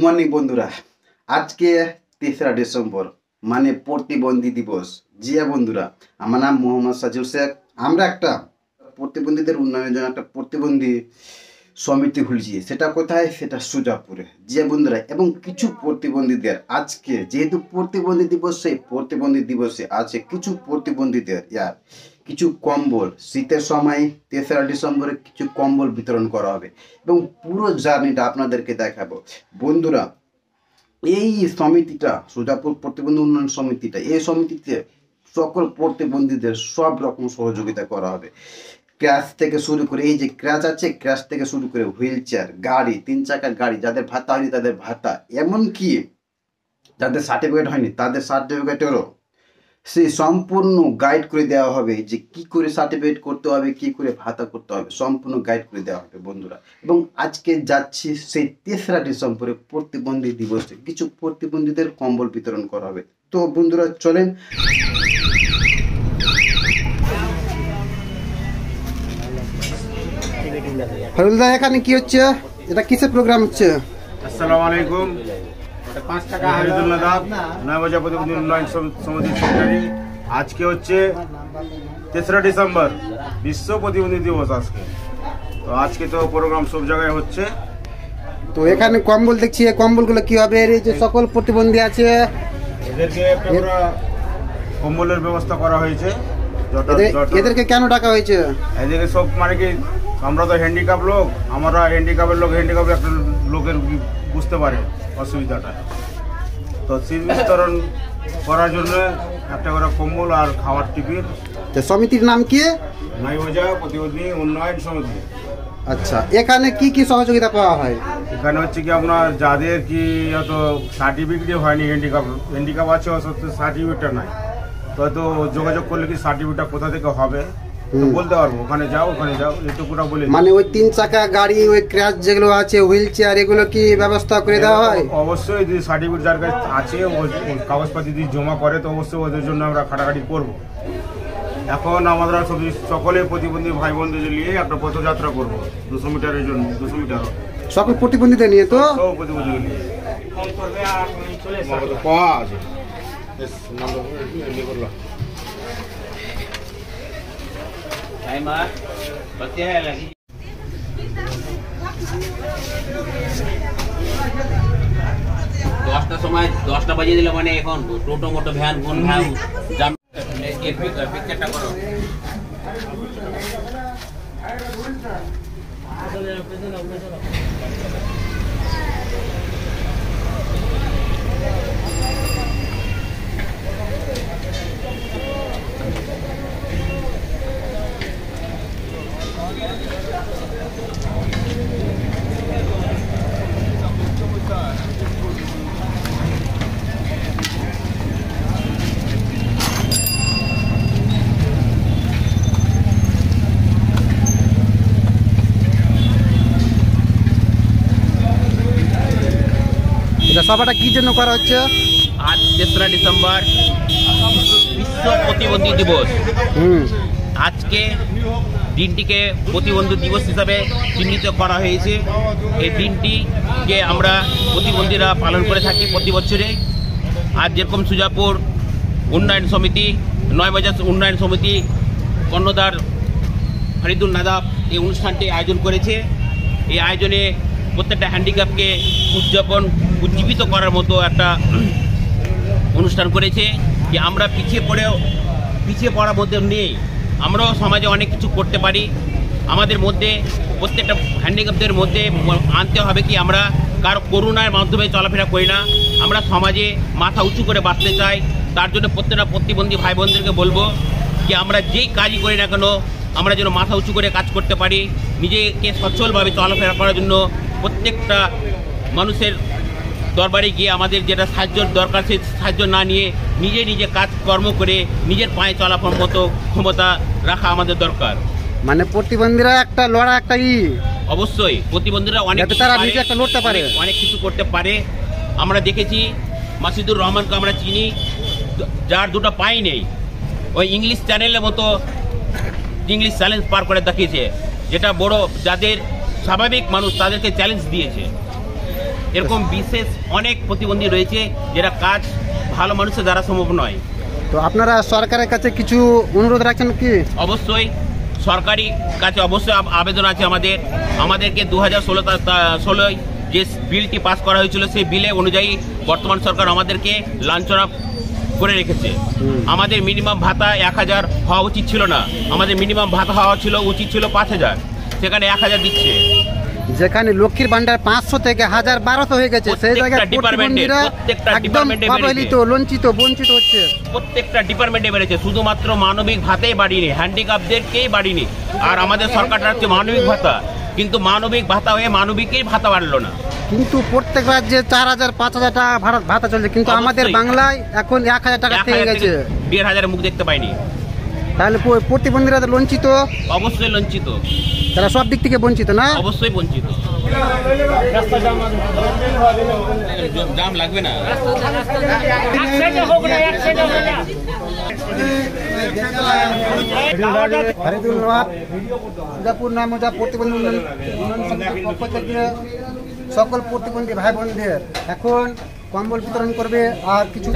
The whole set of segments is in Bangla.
মর্নিং বন্ধুরা, আজকে 3রা ডিসেম্বর মানে প্রতিবন্ধী দিবস। জিয়া বন্ধুরা, আমার নাম মোহাম্মদ সাজিল শেখ। আমরা একটা প্রতিবন্ধীদের উন্নয়নের জন্য একটা প্রতিবন্ধী সমিতি খুলছি। সেটা কোথায়? সেটা সুজাপুরে। জিয়া বন্ধুরা, এবং কিছু প্রতিবন্ধীদের আজকে যেহেতু প্রতিবন্ধী দিবস, সেই প্রতিবন্ধী দিবসে আছে কিছু প্রতিবন্ধীদের কিছু কম্বল, শীতের সময় 3রা ডিসেম্বরে কিছু কম্বল বিতরণ করা হবে এবং পুরো জার্নিটা আপনাদেরকে দেখাবো। বন্ধুরা, এই সমিতিটা সুজাপুর প্রতিবন্ধী উন্নয়ন সমিতিটা, এই সমিতিতে সকল প্রতিবন্ধীদের সব রকম সহযোগিতা করা হবে। ক্র্যাশ থেকে শুরু করে, এই যে ক্র্যাশ আছে, ক্র্যাশ থেকে শুরু করে হুইল চেয়ার, গাড়ি, 3 চাকার গাড়ি, যাদের ভাতা হয়নি তাদের ভাতা, এমনকি যাদের সার্টিফিকেট হয়নি তাদের সার্টিফিকেটেরও সেই সম্পূর্ণ গাইড করে দেওয়া হবে, যে কি করে সার্টিফিকেট করতে হবে, কি করে ভাতা করতে হবে, সম্পূর্ণ গাইড করে দেওয়া হবে বন্ধুরা। এবং আজকে যাচ্ছি সেই 3রা ডিসেম্বরে প্রতিবন্ধী দিবসে কিছু প্রতিবন্ধীদের কম্বল বিতরণ করা হবে। তো বন্ধুরা চলেন। ফরুলদা, এখানে কি হচ্ছে? এটা কিসের প্রোগ্রাম হচ্ছে? আসসালামু আলাইকুম। 5 টাকা হারিদুল নাদাব, নয়বাজার প্রতিবন্ধী উন্নয়ন সমিতির সেক্রেটারি। আজকে হচ্ছে 3রা ডিসেম্বর, বিশ্ব প্রতিবন্ধী দিবস আজকে। তো আজকে তো প্রোগ্রাম সব জায়গায় হচ্ছে। তো এখানে কম্বল দেখছি, এই কম্বলগুলো কি হবে? এই যে সকল প্রতিবন্ধী আছে এদেরকে একটা কম্বলের ব্যবস্থা করা হয়েছে। এদেরকে কেন ডাকা হয়েছে? এদেরকে সব মানে কি, আমরা তো হ্যান্ডিক্যাপ লোক, আমরা হ্যান্ডিক্যাপের লোক, হ্যান্ডিক্যাপ একটা লোকের বুঝতে পারে অসুবিধাটা। তো শীত বিতরণ করার জন্য একটা করে কম্বল আর খাওয়ার টিফিন। সমিতির নাম কি? নয়বাজার প্রতিবন্ধী উন্নয়ন সমিতি। আচ্ছা, এখানে কি কি সহযোগিতা পাওয়া হয়? এখানে হচ্ছে কি, আপনার যাদের কি হয়তো সার্টিফিকেট হয়নি, হ্যান্ডিক্যাপ আছে অথচ সার্টিফিকেটটা নাই, তো হয়তো যোগাযোগ করলে কি সার্টিফিকেটটা কোথা থেকে হবে বলতে পারবো। ওখানে যাও এটুকুটা বলে। মানে ওই 3 চাকা গাড়ি, ওই ক্র্যাশ যেগুলো আছে, হুইল চেয়ার, এগুলো কি ব্যবস্থা করে দেওয়া হয়? অবশ্যই, যদি সার্টিফিকেট যার কাছে আছে, কাগজপাতি যদি জমা করে, তো অবশ্যই ওদের জন্য আমরা খাটাখাটি করবো। এখন আমরা সকলে প্রতিবন্ধী ভাই বোনদের নিয়ে একটা পথযাত্রা করবো 200 মিটারের জন্য। 200 মিটার সকল প্রতিবন্ধীদের নিয়ে, তো সব প্রতিবন্ধীদের নিয়ে দশটার সময় 10টা বাজিয়ে দিলে মানে এখন টোটো মোটো ভ্যান কোন ভ্যান পিকচারটা করো। সভাটা কি জন্য করা হচ্ছে? আজ 3রা ডিসেম্বর বিশ্ব প্রতিবন্ধী দিবস। আজকে দিনটিকে প্রতিবন্ধী দিবস হিসাবে চিহ্নিত করা হয়েছে। এই দিনটিকে আমরা প্রতিবন্ধীরা পালন করে থাকি প্রতি বছরে। আজ যেরকম সুজাপুর উন্নয়ন সমিতি, নয়বাজার উন্নয়ন সমিতি, কর্ণধার হারিদুল নাদাব এই অনুষ্ঠানটি আয়োজন করেছে। এই আয়োজনে প্রত্যেকটা হ্যান্ডিক্যাপকে উজ্জীবিত করার মতো একটা অনুষ্ঠান করেছে। যে আমরা পিছিয়ে পড়ার মধ্যে নেই, আমরাও সমাজে অনেক কিছু করতে পারি। আমাদের মধ্যে প্রত্যেকটা হ্যান্ডিক্যাপদের মধ্যে আনতে হবে কি, আমরা কারো করুণার মাধ্যমে চলাফেরা করি না, আমরা সমাজে মাথা উঁচু করে বাঁচতে চাই। তার জন্য প্রত্যেকটা প্রতিবন্ধী ভাই বোনদেরকে বলবো কি, আমরা যেই কাজই করি না কেন, আমরা যেন মাথা উঁচু করে কাজ করতে পারি। নিজেকে সচ্ছলভাবে চলাফেরা করার জন্য প্রত্যেকটা মানুষের দরবারে গিয়ে আমাদের যেটা সাহায্যের দরকার, সেই সাহায্য না নিয়ে নিজে কাজকর্ম করে নিজের পায়ে চলাফেরার মতো ক্ষমতা রাখা আমাদের দরকার। মানে প্রতিবন্ধীরা একটা লড়া, একটা অবশ্যই প্রতিবন্ধীরা অনেক কিছু করতে পারে। আমরা দেখেছি মাসিদুর রহমানকে আমরা চিনি, যার 2টা পাই নেই, ওই ইংলিশ চ্যানেলের মতো ইংলিশ চ্যালেঞ্জ পার করে দেখিয়েছে, যেটা বড় যাদের স্বাভাবিক মানুষ তাদেরকে চ্যালেঞ্জ দিয়েছে। এরকম বিশেষ অনেক প্রতিবন্ধী রয়েছে যেটা কাজ ভালো মানুষের দ্বারা সম্ভব নয়। তো আপনারা সরকারের কাছে কিছু অনুরোধ রাখছেন কি? অবশ্যই সরকারি কাছে অবশ্যই আবেদন আছে আমাদেরকে 2016 যে বিলটি পাস করা হয়েছিল সেই বিলে অনুযায়ী বর্তমান সরকার আমাদেরকে লাঞ্ছনা করে রেখেছে। আমাদের মিনিমাম ভাতা 1000 হওয়া উচিত ছিল না, আমাদের মিনিমাম ভাতা হওয়া উচিত ছিল 5000, সেখানে 1000 দিচ্ছে। যেখানে লক্ষ্মীর ভান্ডার 500 থেকে 1000-1200 হয়ে গেছে, সেই জায়গায় প্রতিবন্ধীরা একদম অবহেলিত, লঞ্চিত, বঞ্চিত হচ্ছে। প্রত্যেকটা ডিপার্টমেন্টে বেড়েছে, শুধুমাত্র মানবিক ভাতাই বাড়িনি, হ্যান্ডিক্যাপদেরকেই বাড়িনি। আর আমাদের সরকারটা হচ্ছে মানবিক ভাতা, কিন্তু মানবিক ভাতা হয়ে মানবিকেই ভাতা বাড়লো না। কিন্তু প্রত্যেক রাজ্যে 4000-5000 টাকা ভাতা চলছে, কিন্তু আমাদের বাংলায় এখন 1000 টাকা থেকে গেছে, 1500 মুখ দেখতে পাইনি। তাহলে প্রতিবন্ধীরা তো লঞ্চিত, অবশ্যই লঞ্চিত, তারা সব দিক থেকে বঞ্চিত না? অবশ্যই বঞ্চিত। জাম লাগবে না। প্রতিবন্ধী পক্ষ থেকে সকল প্রতিবন্ধী ভাই বোনদের এখন কম্বল বিতরণ করবে আর কিছু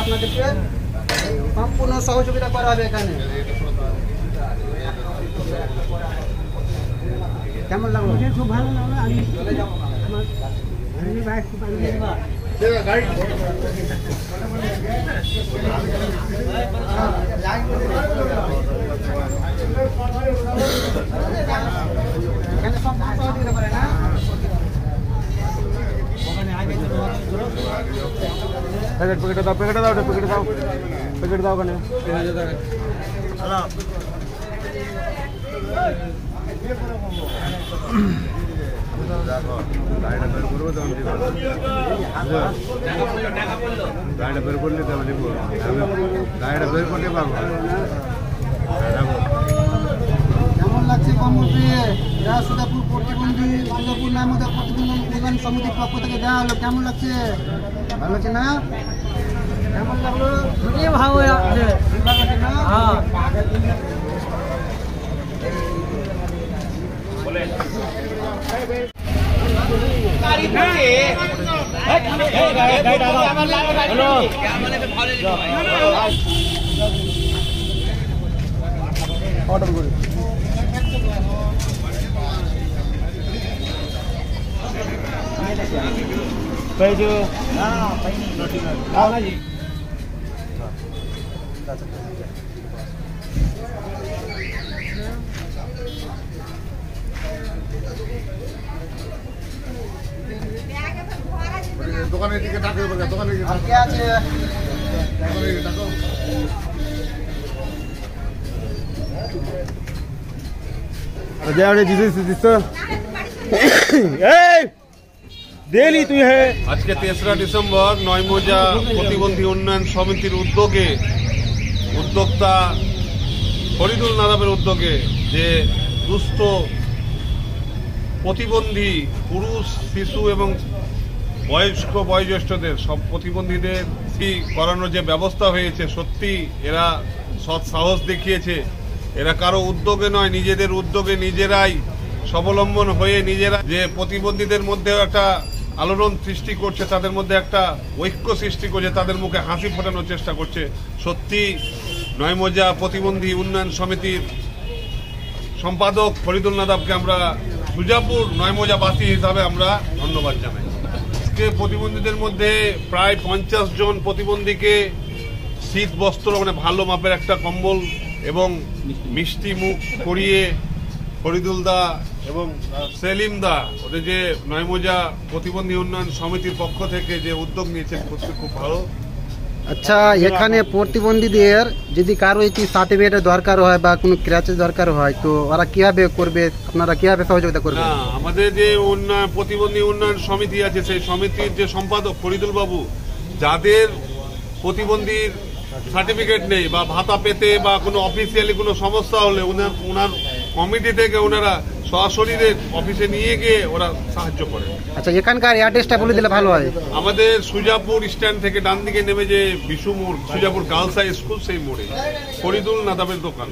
আপনাদেরকে সম্পূর্ণ সহযোগিতা করা হবে। এখানে কেমন লাগলো? খুব ভালো লাগলো। আমি চলে যাবো প্যাকেট দাও ওখানে। গাড়িটা বের করলে তো আমি গাড়িটা বের করতে পারবো। কেমন লাগছে কম্বল পেয়ে? সুদাপুর প্রতিবন্ধী দুর্গাপুর নামদা প্রতিবন্ধী উন্নয়ন সমিতির পক্ষ থেকে দেওয়া হলো। কেমন লাগছে? ভালো লাগছে না? কেমন লাগলো? ভালো লাগছে না? অর্ডার করি। দোকানের দিকে ডাকো, দোকানের দিকে আর কে আছে? ডাকো। আজকে 3রা ডিসেম্বর নয়মোজা প্রতিবন্ধী উন্নয়ন সমিতির উদ্যোগে, উদ্যোক্তা ফরিদুল নাদাবের উদ্যোগে যে দুস্থ প্রতিবন্ধী পুরুষ, শিশু এবং বয়োজ্যেষ্ঠদের সব প্রতিবন্ধীদের করানোর যে ব্যবস্থা হয়েছে, সত্যি এরা সৎ সাহস দেখিয়েছে। এরা কারো উদ্যোগে নয়, নিজেদের উদ্যোগে নিজেরাই স্বাবলম্বন হয়ে নিজেরা যে প্রতিবন্ধীদের মধ্যে একটা আলোড়ন সৃষ্টি করছে, তাদের মধ্যে একটা ঐক্য সৃষ্টি করছে, তাদের মুখে হাসি ফোটানোর চেষ্টা করছে। সত্যি নয়মোজা প্রতিবন্ধী উন্নয়ন সমিতির সম্পাদক ফরিদুল নাদাবকে আমরা সুজাপুর নয়মোজাবাসী হিসাবে আমরা ধন্যবাদ জানাই। আজকে প্রতিবন্ধীদের মধ্যে প্রায় 50 জন প্রতিবন্ধীকে শীত বস্ত্র, মানে ভালো মাপের একটা কম্বল এবং মিষ্টি মুখ করিয়ে ফরিদুল দা এবং সেলিম দা, ওদের যে নয়মোজা প্রতিবন্ধী উন্নয়ন সমিতির পক্ষ থেকে যে উদ্যোগ নিয়েছেন, খুব ভালো। আচ্ছা, এখানে প্রতিবন্ধীদের যদি কারো একটি সার্টিফিকেটের দরকার হয় বা কোনো ক্র্যাচের দরকার হয়, তো ওরা কিভাবে করবে? আপনারা কিভাবে সহযোগিতা করবেন? আমাদের যে প্রতিবন্ধী উন্নয়ন সমিতি আছে, সেই সমিতির যে সম্পাদক ফরিদুল বাবু, যাদের প্রতিবন্ধীর সার্টিফিকেট নেই বা ভাতা পেতে বা কোনো অফিসিয়ালি কোনো সমস্যা হলে ওনার কমিটি থেকে ওনারা সরাসরি অফিসে নিয়ে গিয়ে ওরা সাহায্য করে। আচ্ছা, এখানকার অ্যাড্রেসটা বলে দিলে ভালো হয়। আমাদের সুজাপুর স্ট্যান্ড থেকে ডান দিকে নেমে যে বিশু মোড়, সুজাপুর গার্লস হাই স্কুল, সেই মোড়ে ফরিদুল নাদাবের দোকান।